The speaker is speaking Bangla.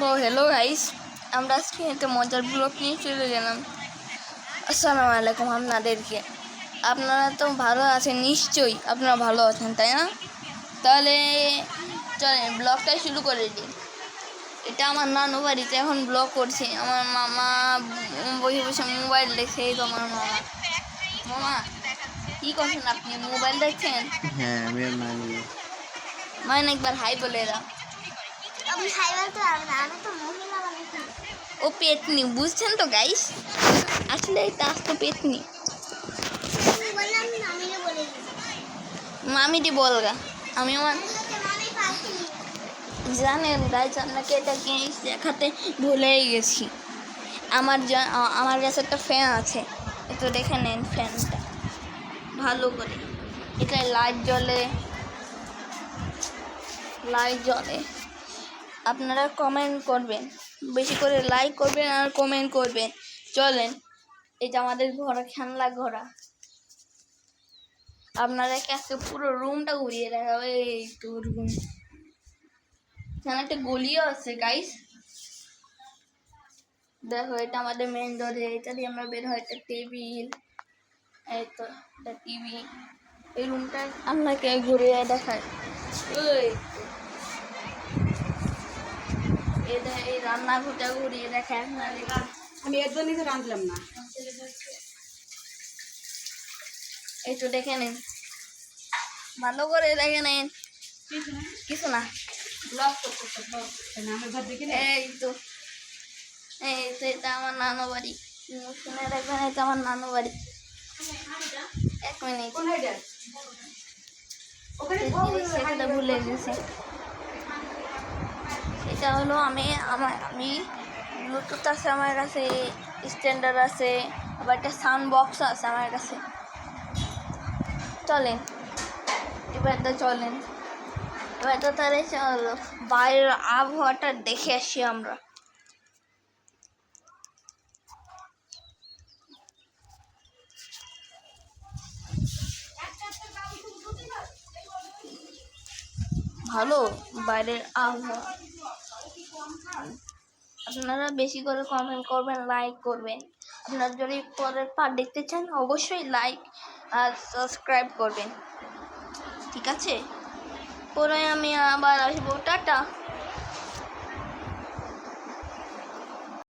হ্যালো গাইস, আমরা আজকে একটা মজার ব্লগ নিয়ে চলে গেলাম। আসসালামু আলাইকুম আপনাদেরকে। আপনারা তো ভালো আছেন নিশ্চয়ই, আপনারা ভালো আছেন তাই না? তাহলে চলেন ব্লগটাই শুরু করে দিই। এটা আমার নানু বাড়িতে এখন ব্লগ করছে। আমার মামা বসে বসে মোবাইল দেখছে। এই তো আমার মামা। মামা কী করছেন আপনি? মোবাইল দেখছেন? হ্যাঁ, আমি আর মানি। মানে একবার হাই বলে এরা। আমি হাই বলতে পারবো না, আমি তো মহিলা মানুষ। ও পেতনি, বুঝছেন তো গাইস? আসলে এটা আস্ত পেতনি। আমি বললাম মামিরে বলে দিই। মামিটি বলগা আমি আমার মামি পাখি। জানেন গাইস, আপনাকে এটা জিনিস দেখাতে ভুলেই গেছি। আমার কাছে একটা ফ্যান আছে, একটু দেখে নেন ফ্যানটা ভালো করে। এটা লাইট জ্বলে। আপনারা কমেন্ট করবেন, বেশি করে লাইক করবেন আর কমেন্ট করবেন। চলেন, এটা আমাদের খেলনা ঘোড়া। আপনারা আজকে পুরো রুমটা ঘুরিয়ে দেখাবে। এই তো রুম, এখানে একটা গলিও আছে গাইস। দেখো, এটা আমাদের মেন ডোর। এটা দিয়ে আমরা বের হয়। একটা টেবিল, এই তো একটা টিভি। এই রুমটা আপনাকে ঘুরিয়ে দেখায়। এই রান্নাঘরটা ঘুরিয়ে দেখায় আপনাদের। আমি এর জন্যই তো রাঁধলাম না। এই তো দেখে নিন, ভালো করে দেখে নিন। কিছু না, ব্লগ করতে আমি ঘর দেখি না। এই তো এটা আমার নানু বাড়ি। শুনে রাখবেন, এটা আমার নানু বাড়ি। এক মিনিট, কোন হাইডার? ওখানে সেটা ভুলে গেছি। এটা হলো আমি ব্লুটুথ আছে আমার কাছে, স্ট্যান্ডার্ড আছে, আবার একটা সাউন্ড বক্স আছে আমার কাছে। চলেন এবার তো তাহলে চলো বাইরের আবহাওয়াটা দেখে আসি আমরা। ভালো বাইরের আবহাওয়া। আপনারা বেশি করে কমেন্ট করবেন, লাইক করবেন। আপনারা যদি পরের পার্ট দেখতে চান অবশ্যই লাইক আর সাবস্ক্রাইব করবেন, ঠিক আছে? পরে আমি আবার আসবো। টাটা।